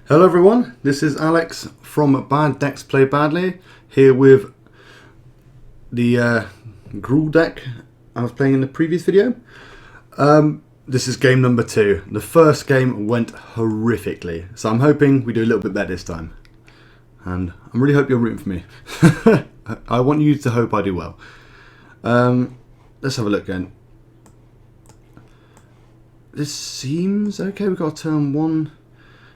Hello everyone, this is Alex from Bad Decks Play Badly, here with the Gruul deck I was playing in the previous video. This is game number 2. The first game went horrifically, so I'm hoping we do a little bit better this time. And I really hope you're rooting for me. I want you to hope I do well. Let's have a look again. This seems okay, we've got turn 1.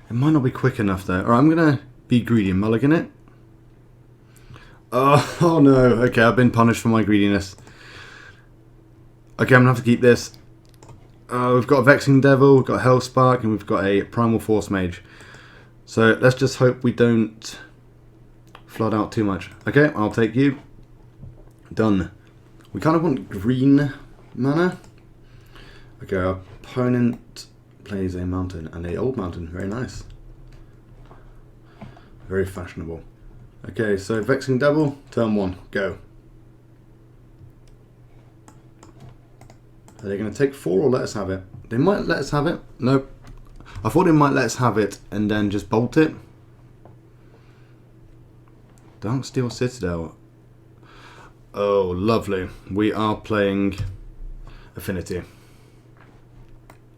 It might not be quick enough though. Alright, I'm going to be greedy and mulligan it. Oh no, okay, I've been punished for my greediness. Okay, I'm going to have to keep this. We've got a Vexing Devil, we've got a Hellspark, and we've got a Primal Forcemage. So let's just hope we don't flood out too much. Okay, I'll take you. Done. We kind of want green mana. Okay, our opponent plays a mountain, and a old mountain. Very nice. Very fashionable. Okay, so Vexing Devil, turn 1, go. Are they going to take 4 or let us have it? They might let us have it. Nope. I thought they might let us have it and then just bolt it. Darksteel Citadel. Oh, lovely. We are playing Affinity.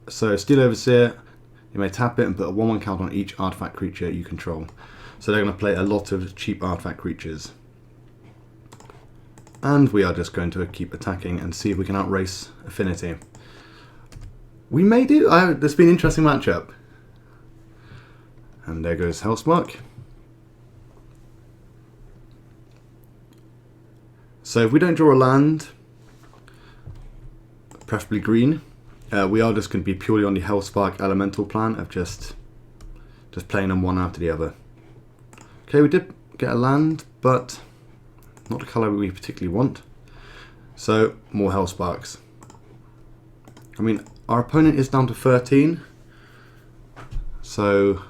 So, Steel Overseer, you may tap it and put a 1/1 count on each artifact creature you control. So they're going to play a lot of cheap artifact creatures. And we are just going to keep attacking and see if we can outrace Affinity. We may do. There's been an interesting matchup. And there goes Hellspark. So if we don't draw a land, preferably green, we are just going to be purely on the Hellspark Elemental plan of just playing them one after the other. Okay, we did get a land, but not the colour we particularly want. So, more Hellsparks. I mean, our opponent is down to 13, so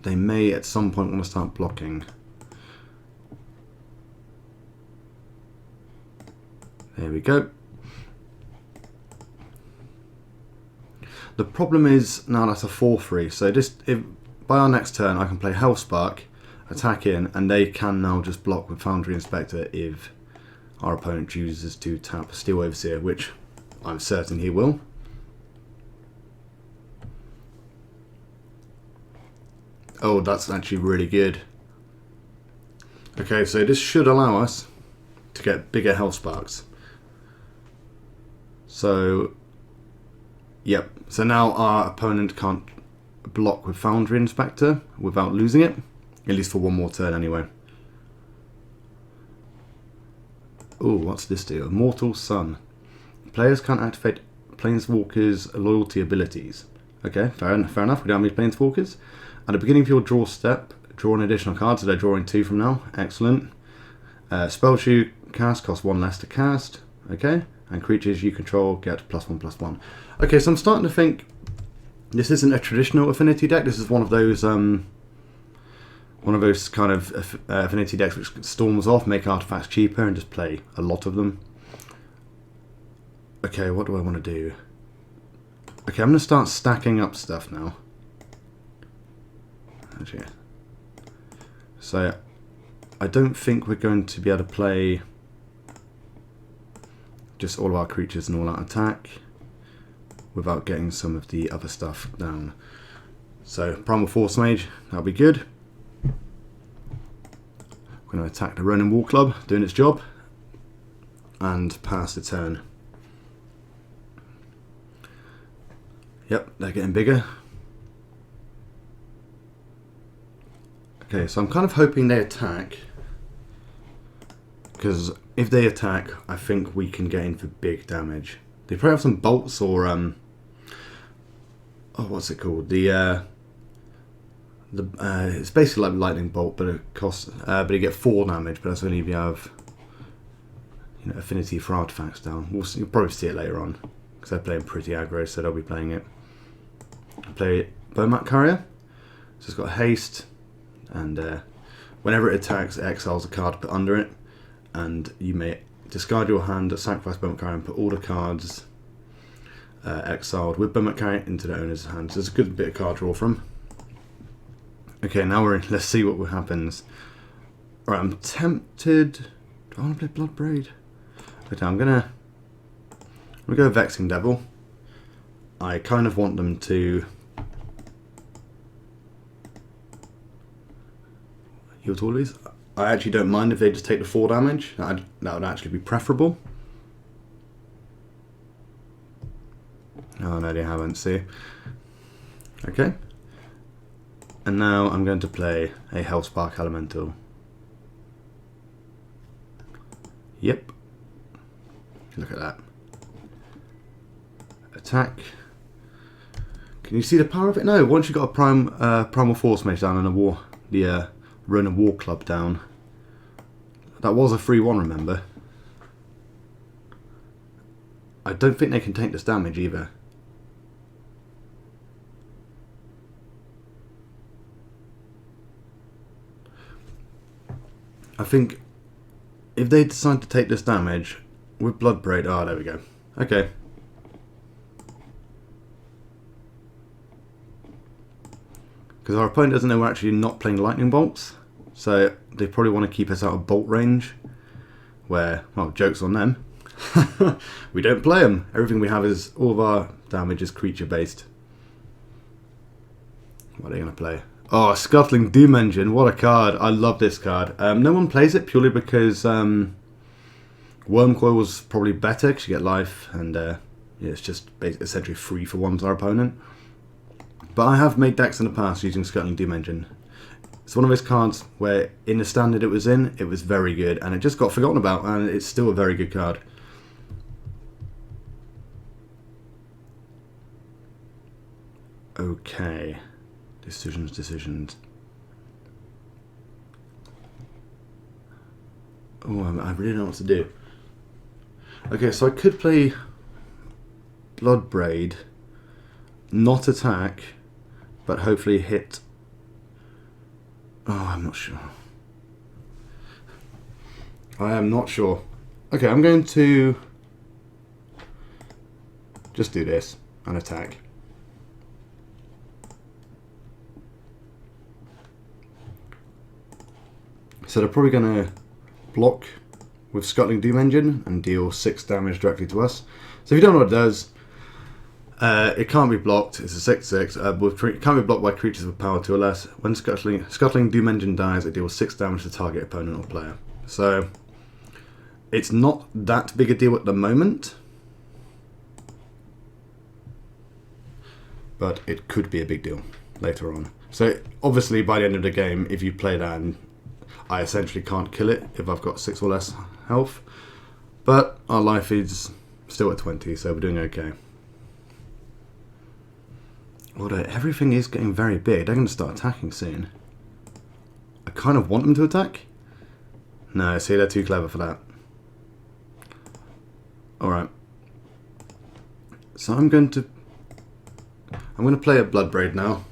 they may at some point want to start blocking. There we go. The problem is now that's a 4/3, so if by our next turn I can play Hellspark, attack in, and they can now just block with Foundry Inspector if our opponent chooses to tap Steel Overseer, which I'm certain he will. Oh, that's actually really good. Okay, so this should allow us to get bigger Hellsparks. So, yep. So now our opponent can't block with Foundry Inspector without losing it. At least for one more turn anyway. Oh, what's this do? Immortal Sun. Players can't activate Planeswalkers' loyalty abilities. Okay, fair enough. We don't have any Planeswalkers. At the beginning of your draw step, draw an additional card, so they're drawing 2 from now. Excellent. Spell you cast costs 1 less to cast. Okay. And creatures you control get +1/+1. Okay, so I'm starting to think this isn't a traditional Affinity deck. This is one of those kind of Affinity decks which storms off, make artifacts cheaper, and just play a lot of them. Okay, what do I want to do? Okay, I'm going to start stacking up stuff now. Actually, so I don't think we're going to be able to play just all of our creatures and all out attack without getting some of the other stuff down. So Primal Forcemage, that'll be good. We're going to attack the Ronin War Club, doing its job, and pass the turn. Yep, they're getting bigger. Okay, so I'm kind of hoping they attack, because if they attack, I think we can get in for big damage. They probably have some bolts or oh, what's it called? It's basically like lightning bolt, but it costs, but you get 4 damage. But that's only if you have, affinity for artifacts down. You'll probably see it later on, because they're playing pretty aggro, so they'll be playing it. Play Bowmat Carrier, so it's got haste, and whenever it attacks, it exiles a card put under it, and you may discard your hand, sacrifice Bowmat Carrier, and put all the cards exiled with Bowmat Carrier into the owner's hand. So there's a good bit of card draw from. Okay, now we're in. Let's see what happens. Alright, I'm tempted. Do I want to play Bloodbraid? Okay, I'm gonna go Vexing Devil. I kind of want them to heal to all these. I actually don't mind if they just take the 4 damage. That would actually be preferable. Oh no, they haven't, see. Okay. And now I'm going to play a Hellspark Elemental. Yep. Look at that. Attack. Can you see the power of it? No, once you've got a Primal Forcemage down and the Rona War Club down. That was a free one, remember? I don't think they can take this damage either. I think if they decide to take this damage with Bloodbraid, oh, there we go. Okay. Because our opponent doesn't know we're actually not playing lightning bolts, so they probably want to keep us out of bolt range. Where, well, joke's on them. We don't play them. Everything we have is, all of our damage is creature based. What are they going to play? Oh, Scuttling Doom Engine, what a card. I love this card. No one plays it purely because Wormcoil was probably better because you get life and yeah, it's just essentially free for one to our opponent. But I have made decks in the past using Scuttling Doom Engine. It's one of those cards where in the standard it was very good and it just got forgotten about, and it's still a very good card. Okay. Decisions. Oh, I really don't know what to do. Okay, so I could play Bloodbraid, not attack, but hopefully hit. Oh, I'm not sure. I am not sure. Okay, I'm going to just do this and attack. So they're probably going to block with Scuttling Doom Engine and deal 6 damage directly to us. So if you don't know what it does, it can't be blocked. It's a 6/6. It can't be blocked by creatures with power 2 or less. When Scuttling Doom Engine dies, it deals 6 damage to target opponent or player. So it's not that big a deal at the moment, but it could be a big deal later on. So obviously by the end of the game, if you play that, and I essentially can't kill it if I've got 6 or less health, but our life is still at 20, so we're doing okay. Although everything is getting very big, they're going to start attacking soon. I kind of want them to attack. No, see, they're too clever for that. Alright. So I'm going to play a Bloodbraid now.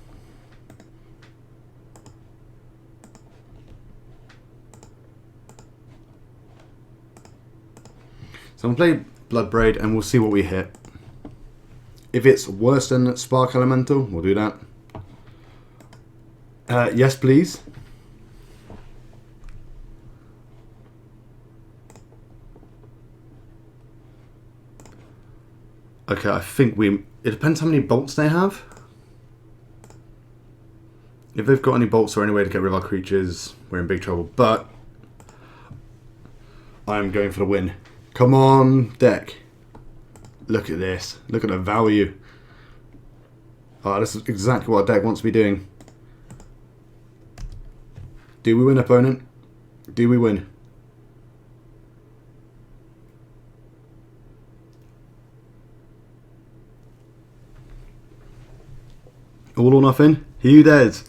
So I'm going to play Bloodbraid and we'll see what we hit. If it's worse than Spark Elemental, we'll do that. Yes, please. Okay, I think it depends how many bolts they have. If they've got any bolts or any way to get rid of our creatures, we're in big trouble. But I'm going for the win. Come on, deck. Look at this. Look at the value. Oh, this is exactly what our deck wants to be doing. Do we win, opponent? Do we win? All or nothing? Who dares?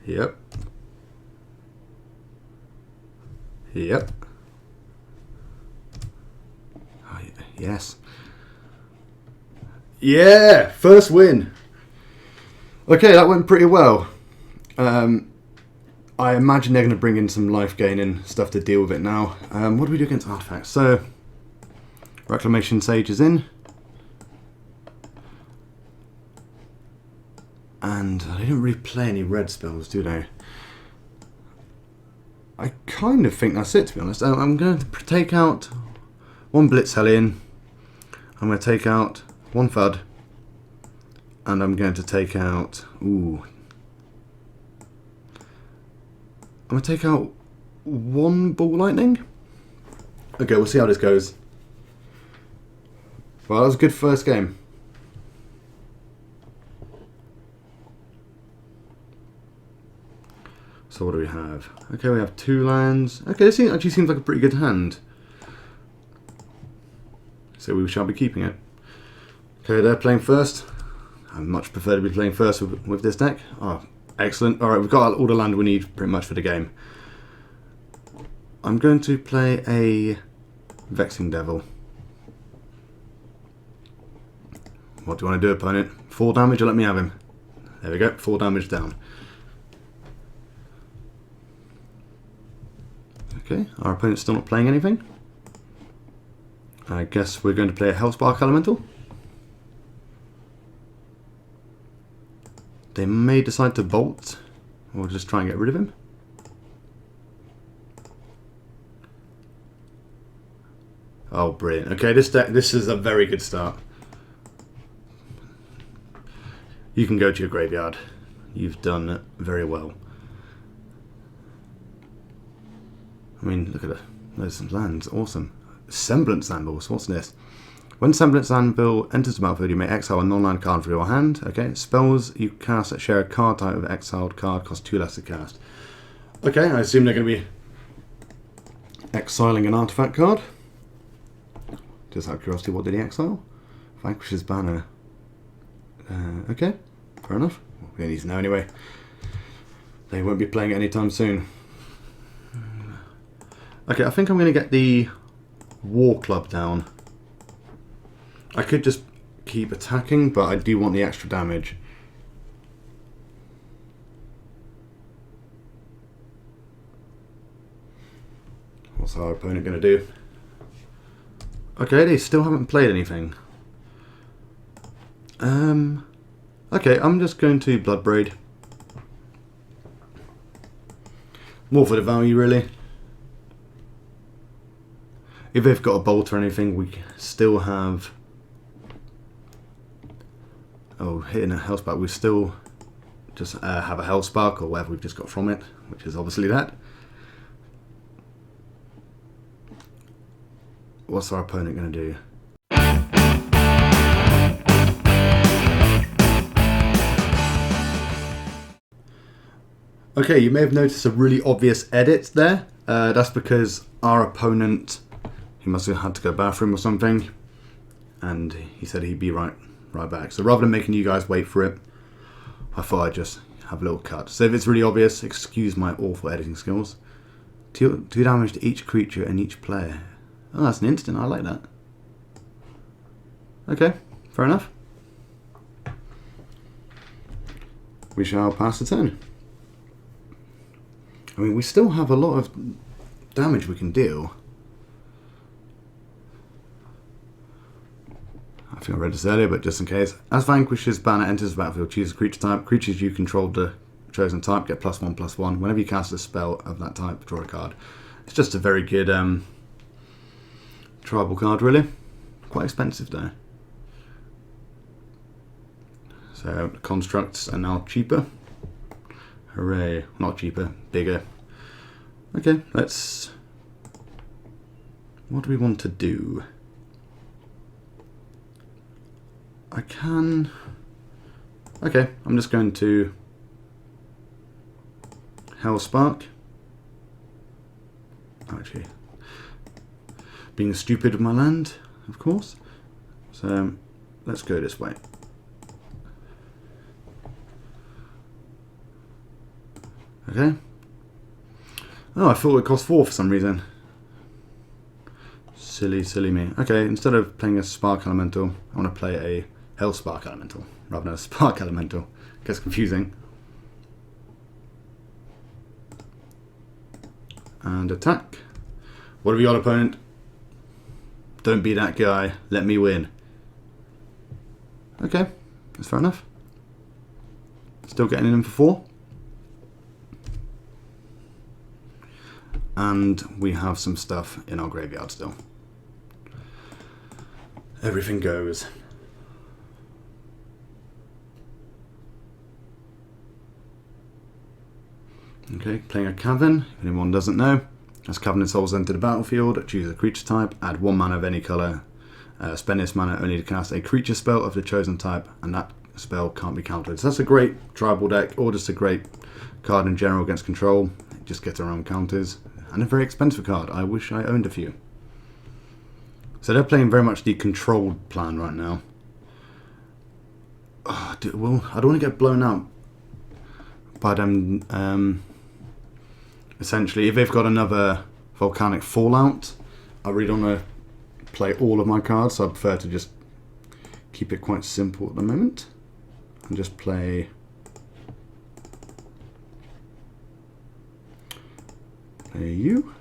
Yep. Yep. Oh, yes. Yeah! First win! Okay, that went pretty well. I imagine they're going to bring in some life gain and stuff to deal with it now. What do we do against artifacts? So, Reclamation Sage is in. And they didn't really play any red spells, do they? I kind of think that's it, to be honest. I'm going to take out one Blitz Hellion. I'm going to take out one Thud. And I'm going to take out... Ooh. I'm going to take out one Ball Lightning. Okay, we'll see how this goes. Well, that was a good first game. So what do we have? Okay, we have 2 lands. Okay, this actually seems like a pretty good hand. So we shall be keeping it. Okay, they're playing first. I much prefer to be playing first with this deck. Oh, excellent. Alright, we've got all the land we need pretty much for the game. I'm going to play a Vexing Devil. What do you want to do, opponent? 4 damage or let me have him? There we go, 4 damage down. Okay, our opponent's still not playing anything. I guess we're going to play a Hellspark Elemental. They may decide to bolt, or just try and get rid of him. Oh, brilliant. Okay, this is a very good start. You can go to your graveyard. You've done very well. I mean, look at it. There's some lands. Awesome. Semblance Anvil. So what's this? When Semblance Anvil enters the battlefield, you may exile a non-land card from your hand. Okay. Spells you cast that share a card type with exiled card cost 2 less to cast. Okay, I assume they're going to be exiling an artifact card. Just out of curiosity, what did he exile? Vanquish's Banner. Okay, fair enough. We don't need to know anyway. They won't be playing it anytime soon. Okay, I think I'm going to get the War Club down. I could just keep attacking, but I do want the extra damage. What's our opponent going to do? Okay, they still haven't played anything. Okay, I'm just going to Bloodbraid. More for the value, really. If they've got a bolt or anything, we still have... Oh, hitting a Hellspark, we still just have a Hellspark or whatever we've just got from it, which is obviously that. What's our opponent going to do? Okay, you may have noticed a really obvious edit there. That's because our opponent... He must have had to go bathroom or something, and he said he'd be right back. So rather than making you guys wait for it, I thought I'd just have a little cut. So if it's really obvious, excuse my awful editing skills. 2 damage to each creature and each player. Oh, that's an instant. I like that. Okay, fair enough. We shall pass the turn. I mean, we still have a lot of damage we can deal. I think I read this earlier, but just in case. As Vanquish's Banner enters the battlefield, choose a creature type. Creatures you control the chosen type get +1/+1. Whenever you cast a spell of that type, draw a card. It's just a very good tribal card, really. Quite expensive, though. So, the constructs are now cheaper. Hooray. Not cheaper, bigger. Okay, let's... What do we want to do? I can... Okay, I'm just going to Hellspark. Actually, being stupid with my land, of course. So let's go this way. Okay. Oh, I thought it cost 4 for some reason. Silly me. Okay, instead of playing a Spark Elemental, I want to play a Hellspark Elemental rather than a Spark Elemental. Gets confusing. And attack. What have you got, opponent? Don't be that guy. Let me win. Okay, that's fair enough. Still getting in for 4. And we have some stuff in our graveyard still. Everything goes. Okay, playing a Cavern. If anyone doesn't know, as Cavern Souls enter the battlefield, choose a creature type, add 1 mana of any colour. Spend this mana only to cast a creature spell of the chosen type, and that spell can't be countered. So that's a great tribal deck, or just a great card in general against control. It just gets around counters. And a very expensive card. I wish I owned a few. So they're playing very much the controlled plan right now. Well, I don't want to get blown out by them. Essentially, if they've got another volcanic fallout, I really don't want to play all of my cards, so I prefer to just keep it quite simple at the moment and just play you.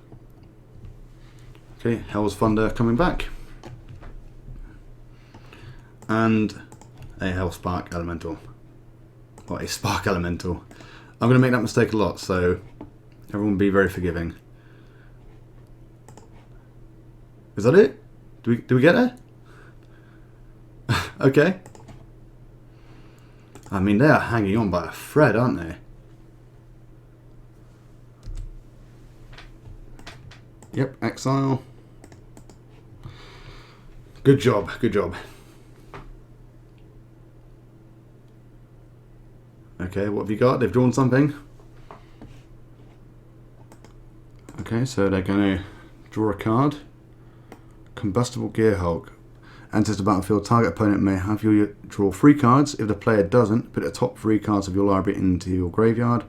Okay, Hell's Thunder coming back. And a Hellspark Elemental. Or a Spark Elemental. I'm going to make that mistake a lot, so everyone be very forgiving. Is that it? Do we get there? Okay. I mean, they are hanging on by a thread, aren't they? Yep, exile. Good job, good job. Okay, what have you got? They've drawn something. Okay, so they're going to draw a card. Combustible Gearhulk. Enters the battlefield. Target opponent may have you draw 3 cards. If the player doesn't, put the top 3 cards of your library into your graveyard.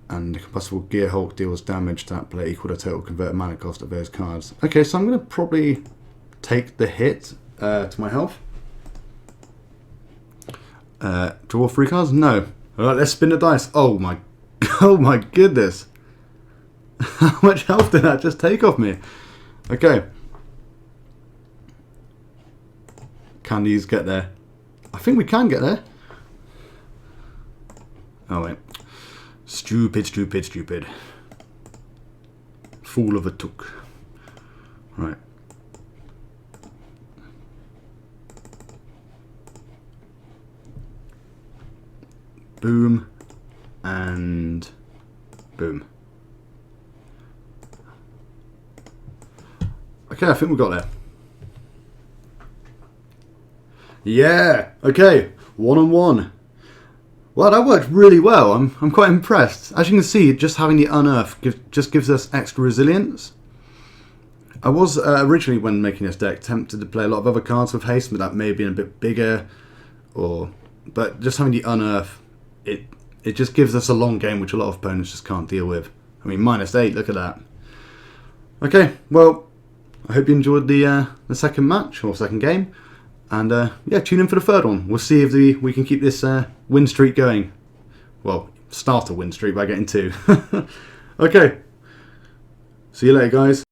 And the Combustible Gearhulk deals damage to that player equal to the total converted mana cost of those cards. Okay, so I'm going to probably take the hit to my health. Draw 3 cards? No. Alright, let's spin the dice. Oh my goodness. How much health did that just take off me? Okay. Can these get there? I think we can get there. Oh wait. Stupid. Fool of a took. Right. Boom. And boom. Okay, I think we got there. Yeah. Okay. 1-on-1. Well, that worked really well. I'm quite impressed. As you can see, just having the unearth just gives us extra resilience. I was originally, when making this deck, tempted to play a lot of other cards with haste, but that may have been a bit bigger. But just having the unearth, it just gives us a long game, which a lot of opponents just can't deal with. I mean, -8. Look at that. Okay. Well, I hope you enjoyed the second match or second game. And yeah, tune in for the third one. We'll see if we can keep this win streak going. Well, start a win streak by getting 2. Okay. See you later, guys.